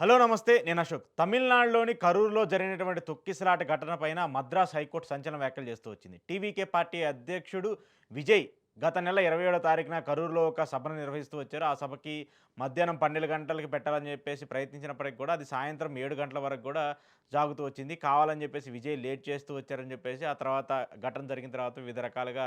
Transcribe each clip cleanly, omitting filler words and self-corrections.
Hello నమస్తే. నేను అశోక్. తమిళనాడులోని కరూర్‌లో జరిగినటువంటి తొక్కిసలాట ఘటన పైన మద్రాస్ హైకోర్టు సంచలన వ్యాఖ్యలు చేస్తూ వచ్చింది. టీవీకే పార్టీ అధ్యక్షుడు విజయ్ గత నెల 27వ తారీఖున కరూర్‌లో ఒక సభను నిర్వహిస్తూ వచ్చారు. ఆ సభకి మధ్యాహ్నం 12 గంటలకి పెట్టాలని చెప్పేసి ప్రయత్నించినప్పటికి కూడా అది సాయంత్రం 7 గంటల వరకు కూడా సాగుతూ వచ్చింది. కావాలని చెప్పేసి విజయ్ లేట్ చేస్తూ వచ్చారని చెప్పేసి ఆ తర్వాత ఘటన జరిగిన తర్వాత వివిధ రకాలుగా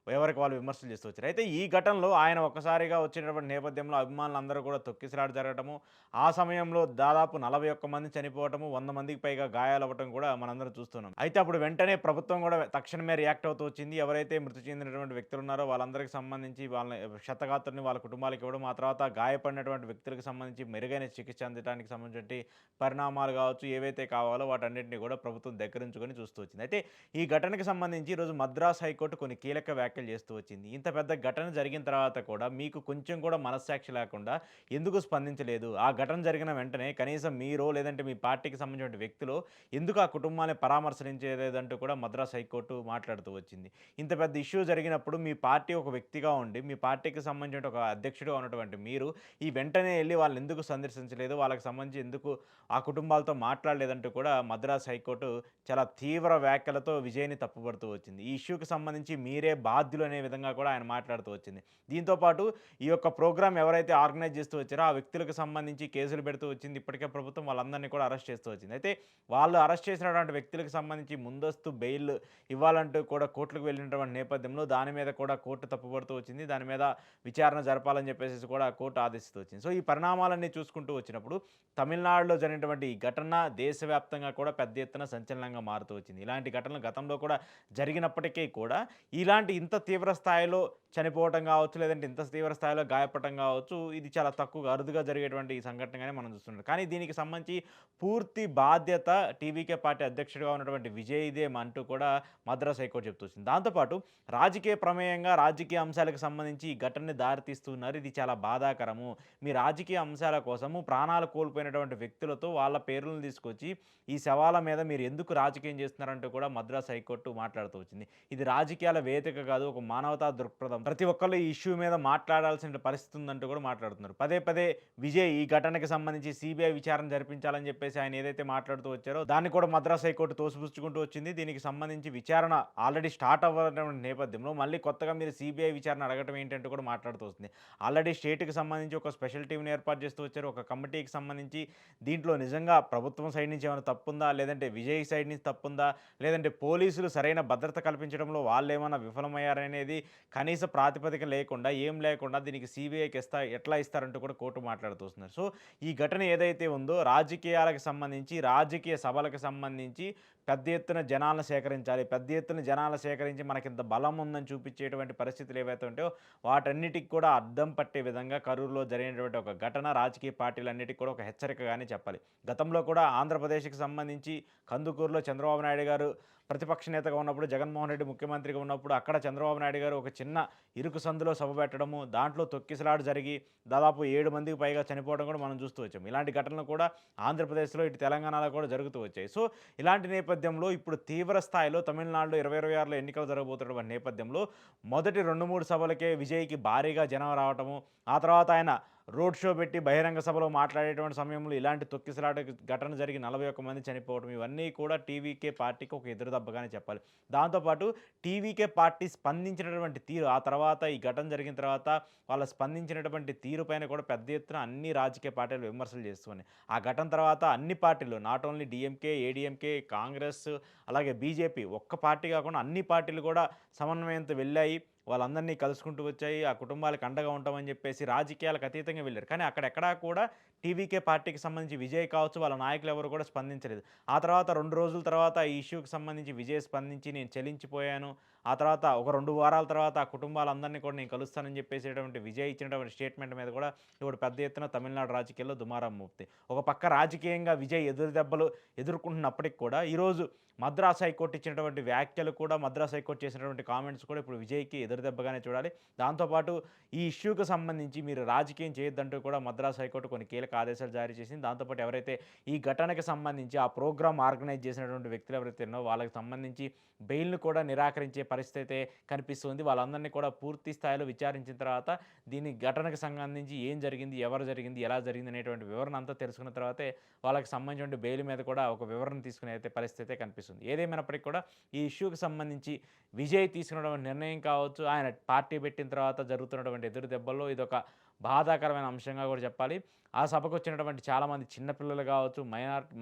ఎవరికి వాళ్ళు విమర్శలు చేస్తూ వచ్చారు. అయితే ఈ ఘటనలో ఆయన ఒక్కసారిగా వచ్చినటువంటి నేపథ్యంలో అభిమానులందరూ కూడా తొక్కిసలాట జరగటము, ఆ సమయంలో దాదాపు 41 మంది చనిపోవటము, 100 మందికి పైగా గాయాలవ్వటం కూడా మనందరం చూస్తున్నాం. అయితే అప్పుడు వెంటనే ప్రభుత్వం కూడా తక్షణమే రియాక్ట్ అవుతూ వచ్చింది. ఎవరైతే మృతి చెందినటువంటి వ్యక్తులున్నారో వాళ్ళందరికి సంబంధించి వాళ్ళని క్షతగాత్రుల్ని వాళ్ళ కుటుంబాలకు ఇవ్వడం, ఆ తర్వాత గాయపడినటువంటి వ్యక్తులకు సంబంధించి మెరుగైన చికిత్స అందించడానికి సంబంధించి పరిణామాలు కావచ్చు, ఏవైతే కావాలో వాటన్నిటిని కూడా ప్రభుత్వం దగ్గరుంచుకొని చూస్తూ వచ్చింది. అయితే ఈ ఘటనకు సంబంధించి ఈరోజు మద్రాస్ హైకోర్టు కొన్ని కీలక వ్యాఖ్యలు చేస్తూ వచ్చింది. ఇంత పెద్ద ఘటన జరిగిన తర్వాత కూడా మీకు కొంచెం కూడా మనస్సాక్షి లేకుండా ఎందుకు స్పందించలేదు? ఆ ఘటన జరిగిన వెంటనే కనీసం మీరో లేదంటే మీ పార్టీకి సంబంధించిన వ్యక్తులో ఎందుకు ఆ కుటుంబాన్ని పరామర్శించలేదంటూ కూడా మద్రాస్ హైకోర్టు మాట్లాడుతూ వచ్చింది. ఇంత పెద్ద ఇష్యూ జరిగినప్పుడు మీ పార్టీ ఒక వ్యక్తిగా ఉండి, మీ పార్టీకి సంబంధించిన ఒక అధ్యక్షుడిగా ఉన్నటువంటి మీరు ఈ వెంటనే ఎళ్లి వాళ్ళని ఎందుకు సందర్శించలేదు? వాళ్ళకి సంబంధించి ఎందుకు ఆ కుటుంబాలతో మాట్లాడలేదంటూ కూడా మద్రాస్ హైకోర్టు చాలా తీవ్ర వ్యాఖ్యలతో విజయ్‌ని తప్పుపడుతూ వచ్చింది. ఈ ఇష్యూకి సంబంధించి మీరే బాధ్యులు అనే విధంగా కూడా ఆయన మాట్లాడుతూ వచ్చింది. దీంతో పాటు ఈ యొక్క ప్రోగ్రామ్ ఎవరైతే ఆర్గనైజ్ చేస్తూ వచ్చారో ఆ వ్యక్తులకు సంబంధించి కేసులు పెడుతూ వచ్చింది. ఇప్పటికే ప్రభుత్వం వాళ్ళందరినీ కూడా అరెస్ట్ చేస్తూ వచ్చింది. అయితే వాళ్ళు అరెస్ట్ చేసినటువంటి వ్యక్తులకు సంబంధించి ముందస్తు బెయిల్ ఇవ్వాలంటూ కూడా కోర్టులకు వెళ్ళినటువంటి నేపథ్యంలో దాని మీద కూడా కోర్టు తప్పుపడుతూ వచ్చింది. దాని మీద విచారణ జరపాలని చెప్పేసేసి కూడా కోర్టు ఆదేశిస్తూ వచ్చింది. సో, ఈ పరిణామాలన్నీ చూసుకుంటూ వచ్చినప్పుడు తమిళనాడులో జరిగినటువంటి ఈ ఘటన దేశవ్యాప్తంగా కూడా పెద్ద ఎత్తున సంచలనంగా మారుతూ వచ్చింది. ఇలాంటి ఘటనలు గతంలో కూడా జరిగినప్పటికీ కూడా ఇలాంటి ఇంత తీవ్ర స్థాయిలో చనిపోవటం కావచ్చు, లేదంటే ఇంత తీవ్ర స్థాయిలో గాయపడటం కావచ్చు, ఇది చాలా తక్కువగా అరుదుగా జరిగేటువంటి ఈ సంఘటనగానే మనం చూస్తుంటాం. కానీ దీనికి సంబంధించి పూర్తి బాధ్యత టీవీకే పార్టీ అధ్యక్షుడిగా ఉన్నటువంటి విజయ్‌దే అంటూ కూడా మద్రాస్ హైకోర్టు చెప్తూ వచ్చింది. దాంతో పాటు రాజకీయ ప్రమేయంగా రాజకీయ అంశాలకు సంబంధించి ఈ ఘటనని దారితీస్తున్నారు. ఇది చాలా బాధాకరము. మీ రాజకీయ అంశాల కోసము ప్రాణాలు కోల్పోయినటువంటి వ్యక్తులతో వాళ్ళ పేర్లను తీసుకొచ్చి ఈ శవాల మీద మీరు ఎందుకు రాజకీయం చేస్తున్నారంటూ కూడా మద్రాస్ హైకోర్టు మాట్లాడుతూ వచ్చింది. ఇది రాజకీయాల వేదిక కాదు, ఒక మానవతా దృక్పథం. ప్రతి ఒక్కళ్ళు ఈ ఇష్యూ మీద మాట్లాడాల్సిన పరిస్థితి ఉందంటూ కూడా మాట్లాడుతున్నారు. పదే పదే విజయ్ ఈ ఘటనకి సంబంధించి సీబీఐ విచారణ జరిపించాలని చెప్పేసి ఆయన ఏదైతే మాట్లాడుతూ వచ్చారో దాన్ని కూడా మద్రాస్ హైకోర్టు తోసిపుచ్చుకుంటూ వచ్చింది. దీనికి సంబంధించి విచారణ ఆల్రెడీ స్టార్ట్ అవ్వనటువంటి నేపథ్యంలో మళ్ళీ కొత్తగా మీరు సీబీఐ విచారణ అడగటం ఏంటంటూ కూడా మాట్లాడుతూ వస్తుంది. ఆల్రెడీ స్టేట్‌కి సంబంధించి ఒక స్పెషల్ టీమ్‌ని ఏర్పాటు చేస్తూ వచ్చారు. ఒక కమిటీకి సంబంధించి దీంట్లో నిజంగా ప్రభుత్వం సైడ్ నుంచి ఏమైనా తప్పుందా? లేదంటే విజయ్ సైడ్ నుంచి తప్పుందా? లేదంటే పోలీసులు సరైన భద్రత కల్పించడంలో వాళ్ళేమన్నా విఫలమయ్యారనేది కనీస ప్రాతిపదిక లేకుండా, ఏం లేకుండా దీనికి సీబీఐకి ఎట్లా ఇస్తారంటూ కూడా కోర్టు మాట్లాడుతూ వస్తున్నారు. సో, ఈ ఘటన ఏదైతే ఉందో రాజకీయాలకు సంబంధించి, రాజకీయ సభలకు సంబంధించి పెద్ద ఎత్తున జనాలను సేకరించాలి. పెద్ద ఎత్తున జనాలను సేకరించి మనకింత బలం ఉందని చూపించేటువంటి పరిస్థితులు ఏవైతే ఉంటాయో వాటన్నిటికి కూడా అద్దం పట్టే విధంగా కరూరులో జరిగినటువంటి ఒక ఘటన రాజకీయ పార్టీలన్నిటికి కూడా ఒక హెచ్చరికగానే చెప్పాలి. గతంలో కూడా ఆంధ్రప్రదేశ్‌కి సంబంధించి కందుకూరులో చంద్రబాబు నాయుడు గారు ప్రతిపక్ష నేతగా ఉన్నప్పుడు, జగన్మోహన్ రెడ్డి ముఖ్యమంత్రిగా ఉన్నప్పుడు అక్కడ చంద్రబాబు నాయుడు గారు ఒక చిన్న ఇరుకు సందులో సభ పెట్టడము, దాంట్లో తొక్కిసలాట జరిగి దాదాపు 7 మందికి పైగా చనిపోవడం కూడా మనం చూస్తూ వచ్చాం. ఇలాంటి ఘటనలు కూడా ఆంధ్రప్రదేశ్‌లో, ఇటు తెలంగాణలో కూడా జరుగుతూ వచ్చాయి. సో, ఇలాంటి నేపథ్యంలో ఇప్పుడు తీవ్ర స్థాయిలో తమిళనాడులో 2026లో ఎన్నికలు జరగబోతున్నటువంటి నేపథ్యంలో మొదటి 2, 3 సభలకే విజయ్‌కి భారీగా జనం రావటము, ఆ తర్వాత ఆయన రోడ్ షో పెట్టి బహిరంగ సభలో మాట్లాడేటువంటి సమయంలో ఇలాంటి తొక్కిసలాట ఘటన జరిగి 41 మంది చనిపోవడం ఇవన్నీ కూడా టీవీకే పార్టీకి ఒక ఎదురుదెబ్బగానే చెప్పాలి. దాంతో పాటు టీవీకే పార్టీ స్పందించినటువంటి తీరు, ఆ తర్వాత ఈ ఘటన జరిగిన తర్వాత వాళ్ళు స్పందించినటువంటి తీరు పైన కూడా పెద్ద ఎత్తున అన్ని రాజకీయ పార్టీలు విమర్శలు చేస్తున్నాయి. ఆ ఘటన తర్వాత అన్ని పార్టీలు not only DMK, ADMK, Congress అలాగే బీజేపీ ఒక్క పార్టీ కాకుండా అన్ని పార్టీలు కూడా సమన్వయంతో వెళ్ళాయి. వాళ్ళందరినీ కలుసుకుంటూ వచ్చాయి. ఆ కుటుంబాలకు అండగా ఉంటామని చెప్పేసి రాజకీయాలకు అతీతంగా వెళ్లారు. కానీ అక్కడెక్కడా కూడా టీవీకే పార్టీకి సంబంధించి విజయ్ కావచ్చు, వాళ్ళ నాయకులు ఎవరు కూడా స్పందించలేదు. ఆ తర్వాత 2 రోజుల తర్వాత ఈ ఇష్యూకి సంబంధించి విజయ్ స్పందించి నేను చలించిపోయాను. ఆ తర్వాత ఒక 2 వారాల తర్వాత ఆ కుటుంబాలందరినీ కూడా నేను కలుస్తానని చెప్పేసేటువంటి విజయ్ ఇచ్చినటువంటి స్టేట్మెంట్ మీద కూడా ఇప్పుడు పెద్ద ఎత్తున తమిళనాడు రాజకీయాల్లో దుమారం మోపుతాయి. ఒక పక్క రాజకీయంగా విజయ్ ఎదురు దెబ్బలు ఎదుర్కొంటున్నప్పటికి కూడా ఈరోజు మద్రాస్ హైకోర్టు ఇచ్చినటువంటి వ్యాఖ్యలు కూడా, మద్రాస్ హైకోర్టు చేసినటువంటి కామెంట్స్ కూడా ఇప్పుడు విజయ్‌కి ఎదురుదెబ్బగానే చూడాలి. దాంతో పాటు ఈ ఇష్యూకి సంబంధించి మీరు రాజకీయం చేయొద్దంటూ కూడా మద్రాస్ హైకోర్టు కొన్ని కీలక ఆదేశాలు జారీ చేసింది. దాంతో పాటు ఎవరైతే ఈ ఘటనకి సంబంధించి ఆ ప్రోగ్రామ్ ఆర్గనైజ్ చేసినటువంటి వ్యక్తులు ఎవరైతే ఉన్నారో వాళ్ళకి సంబంధించి బెయిల్‌ని కూడా నిరాకరించే పరిస్థితి అయితే కనిపిస్తుంది. వాళ్ళందరినీ కూడా పూర్తి స్థాయిలో విచారించిన తర్వాత దీని ఘటనకు సంబంధించి ఏం జరిగింది, ఎవరు జరిగింది, ఎలా జరిగింది అనేటువంటి వివరణ అంతా తెలుసుకున్న తర్వాతే వాళ్ళకి సంబంధించిన బెయిల్ మీద కూడా ఒక వివరణ తీసుకునే అయితే పరిస్థితి అయితే కనిపిస్తుంది. ఏదేమైనప్పటికీ కూడా ఈ ఇష్యూకి సంబంధించి విజయ్ తీసుకున్నటువంటి నిర్ణయం కావచ్చు, ఆయన పార్టీ పెట్టిన తర్వాత జరుగుతున్నటువంటి ఎదురు దెబ్బల్లో ఇదొక బాధాకరమైన అంశంగా కూడా చెప్పాలి. ఆ సభకొచ్చినటువంటి చాలామంది చిన్న పిల్లలు కావచ్చు,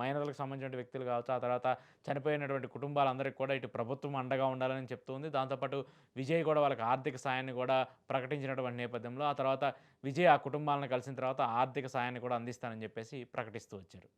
మైనర్‌లకు సంబంధించిన వ్యక్తులు కావచ్చు, ఆ తర్వాత చనిపోయినటువంటి కుటుంబాలందరికీ కూడా ఇటు ప్రభుత్వం అండగా ఉండాలని చెప్తుంది. దాంతో పాటు విజయ్ కూడా వాళ్ళకి ఆర్థిక సాయాన్ని కూడా ప్రకటించినటువంటి నేపథ్యంలో, ఆ తర్వాత విజయ్ ఆ కుటుంబాలను కలిసిన తర్వాత ఆర్థిక సాయాన్ని కూడా అందిస్తానని చెప్పేసి ప్రకటిస్తూ వచ్చారు.